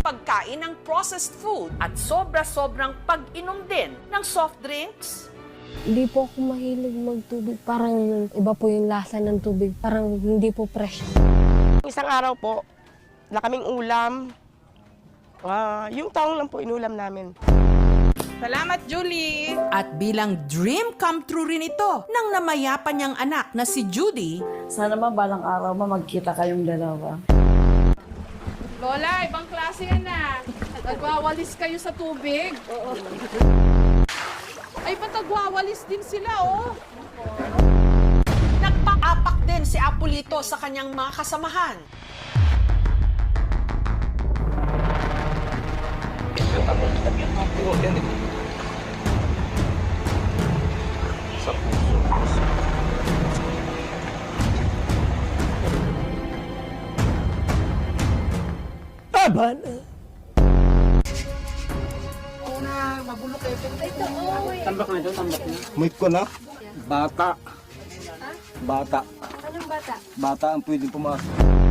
pagkain ng processed food at sobra-sobrang pag-inom din ng soft drinks? Hindi po ako mahilig magtubig. Parang iba po yung lasa ng tubig. Parang hindi po fresh. Isang araw po, wala kaming ulam. Yung taong lang po inulam namin. Salamat, Julie! At bilang dream come true rin ito ng namayapan niyang anak na si Judy, Sana ba balang araw magkita kayong dalawa? Lola, ibang klase yan ah. Nagwawalis kayo sa tubig. Oo. Ay, ba't nagwawalis din sila, oh? Nagpaapak din si Apolito sa kanyang mga kasamahan. Taba na. May ko na? Bata. Bata. Anong bata? Bata ang pwedeng pumasok.